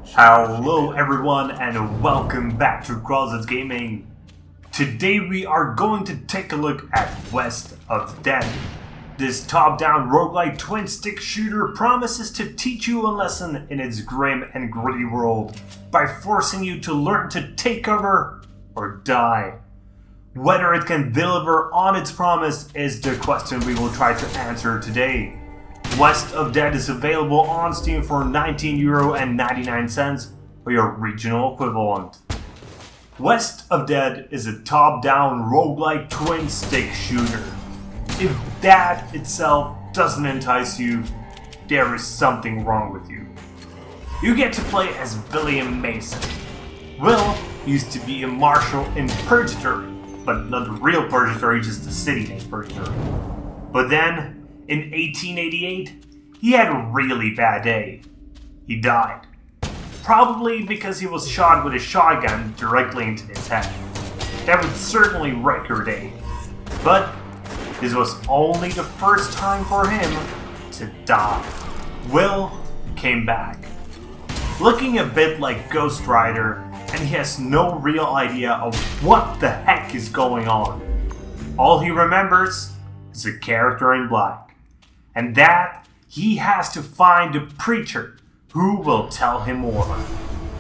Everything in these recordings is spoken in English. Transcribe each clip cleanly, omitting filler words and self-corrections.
Hello everyone and welcome back to Roguelite Gaming. Today we are going to take a look at West of Dead. This top-down roguelite twin-stick shooter promises to teach you a lesson in its grim and gritty world by forcing you to learn to take cover or die. Whether it can deliver on its promise is the question we will try to answer today. West of Dead is available on Steam for €19.99 or your regional equivalent. West of Dead is a top-down roguelike twin-stick shooter. If that itself doesn't entice you, there is something wrong with you. You get to play as William Mason. Will used to be a marshal in Purgatory, but not the real Purgatory, just the city named Purgatory. But then, in 1888, he had a really bad day. He died. Probably because he was shot with a shotgun directly into his head. That would certainly wreck your day. But this was only the first time for him to die. Will came back. Looking a bit like Ghost Rider, and he has no real idea of what the heck is going on. All he remembers is a character in black. And that he has to find a preacher who will tell him more.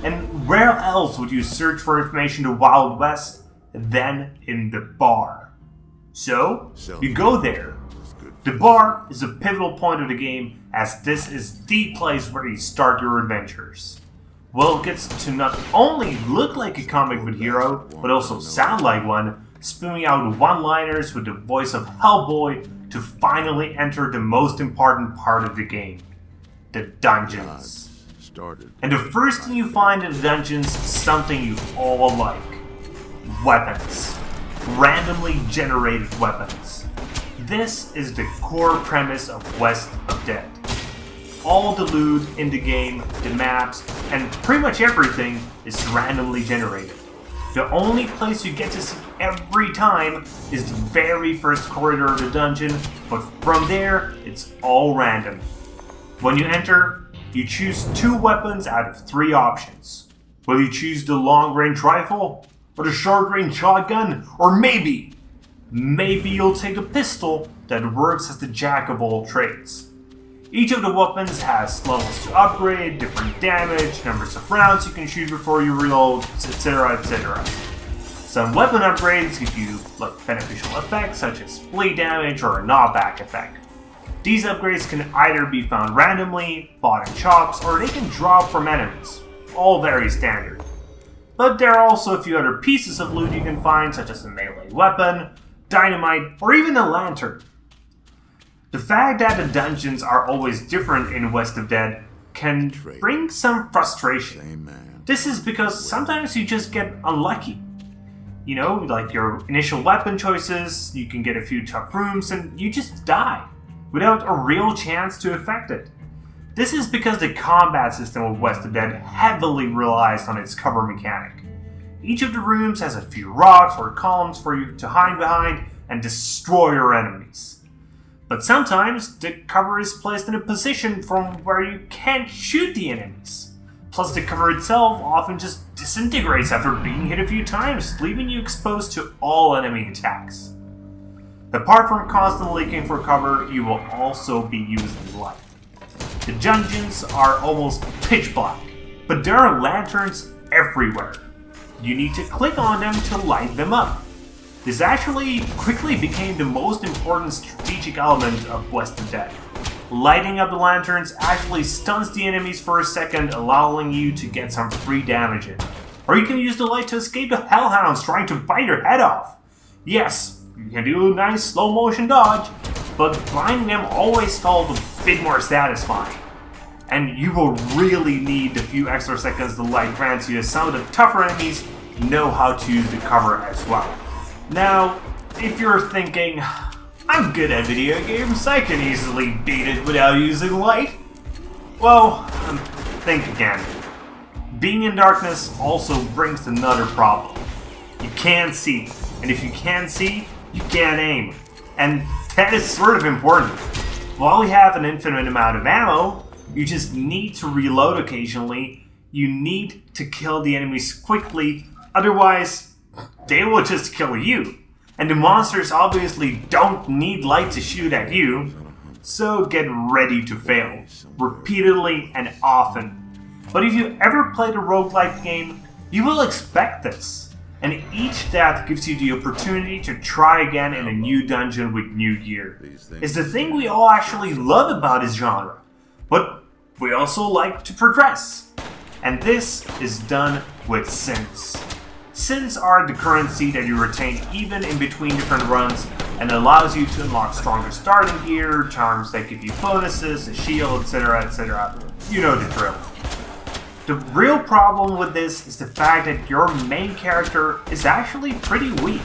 And where else would you search for information to Wild West than in the bar? So, you go there. The bar is a pivotal point of the game, as this is the place where you start your adventures. Will gets to not only look like a comic book hero, but also sound like one, spewing out one-liners with the voice of Hellboy to finally enter the most important part of the game, the dungeons. And the first thing you find in the dungeons is something you all like. Weapons. Randomly generated weapons. This is the core premise of West of Dead. All the loot in the game, the maps, and pretty much everything is randomly generated. The only place you get to see every time is the very first corridor of the dungeon, but from there, it's all random. When you enter, you choose 2 weapons out of 3 options. Will you choose the long-range rifle, or the short-range shotgun, or maybe you'll take a pistol that works as the jack of all trades. Each of the weapons has levels to upgrade, different damage, numbers of rounds you can shoot before you reload, etc, etc. Some weapon upgrades give you beneficial effects such as bleed damage or a knockback effect. These upgrades can either be found randomly, bought in shops, or they can drop from enemies. All very standard. But there are also a few other pieces of loot you can find, such as a melee weapon, dynamite, or even a lantern. The fact that the dungeons are always different in West of Dead can bring some frustration. This is because sometimes you just get unlucky. You know, like your initial weapon choices, you can get a few tough rooms and you just die without a real chance to affect it. This is because the combat system of West of Dead heavily relies on its cover mechanic. Each of the rooms has a few rocks or columns for you to hide behind and destroy your enemies. But sometimes the cover is placed in a position from where you can't shoot the enemies. Plus the cover itself often just disintegrates after being hit a few times, leaving you exposed to all enemy attacks. Apart from constantly looking for cover, you will also be using light. The dungeons are almost pitch black, but there are lanterns everywhere. You need to click on them to light them up. This actually quickly became the most important strategic element of West of Dead. Lighting up the lanterns actually stuns the enemies for a second, allowing you to get some free damage in. Or you can use the light to escape the hellhounds trying to bite your head off. Yes, you can do a nice slow motion dodge, but blinding them always felt a bit more satisfying. And you will really need the few extra seconds the light grants you, as some of the tougher enemies know how to use the cover as well. Now, if you're thinking, I'm good at video games, I can easily beat it without using light, well, think again. Being in darkness also brings another problem. You can't see, and if you can't see, you can't aim. And that is sort of important. While we have an infinite amount of ammo, you just need to reload occasionally, you need to kill the enemies quickly, otherwise they will just kill you. And the monsters obviously don't need light to shoot at you, so get ready to fail, repeatedly and often. But if you ever played a roguelite game, you will expect this. And each death gives you the opportunity to try again in a new dungeon with new gear. It's the thing we all actually love about this genre. But we also like to progress. And this is done with sins. Sins are the currency that you retain even in between different runs and allows you to unlock stronger starting gear, charms that give you bonuses, a shield, etc, etc. You know the drill. The real problem with this is the fact that your main character is actually pretty weak,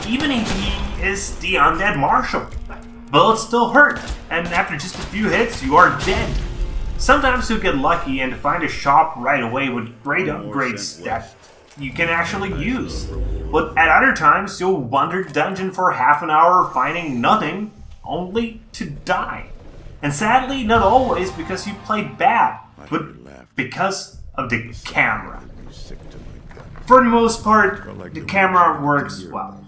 even if he is the undead marshal. Bullets still hurt, and after just a few hits, you are dead. Sometimes you'll get lucky and find a shop right away with great upgrades that you can actually use. But at other times, you'll wander the dungeon for half an hour finding nothing, only to die. And sadly, not always because you played bad, but because of the camera. For the most part, the camera works well,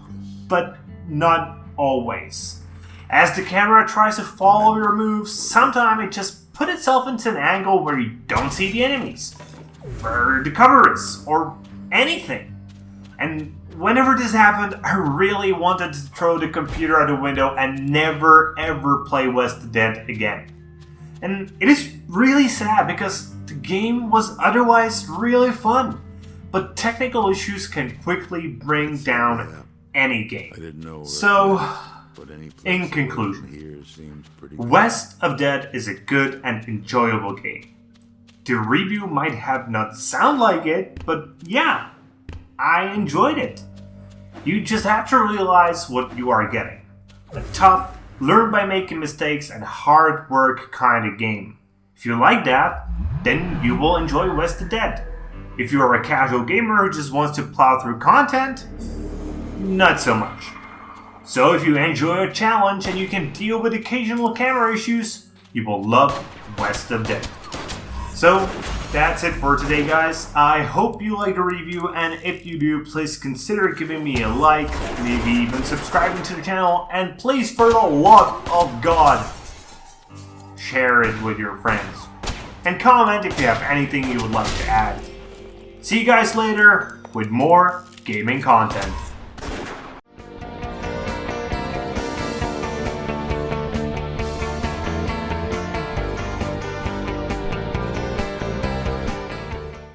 but not always. As the camera tries to follow your moves, sometimes it just puts itself into an angle where you don't see the enemies, where the cover is, or anything. And whenever this happened, I really wanted to throw the computer out the window and never ever play West Dead again. And it is really sad because the game was otherwise really fun, but technical issues can quickly bring down any game. So, in conclusion, West of Dead is a good and enjoyable game. The review might have not sound like it, but yeah, I enjoyed it. You just have to realize what you are getting. A tough, learn by making mistakes and hard work kind of game. If you like that, then you will enjoy West of Dead. If you are a casual gamer who just wants to plow through content, not so much. So if you enjoy a challenge and you can deal with occasional camera issues, you will love West of Dead. So that's it for today, guys. I hope you liked the review, and if you do, please consider giving me a like, maybe even subscribing to the channel, and please, for the love of God, share it with your friends. And comment if you have anything you would like to add. See you guys later with more gaming content.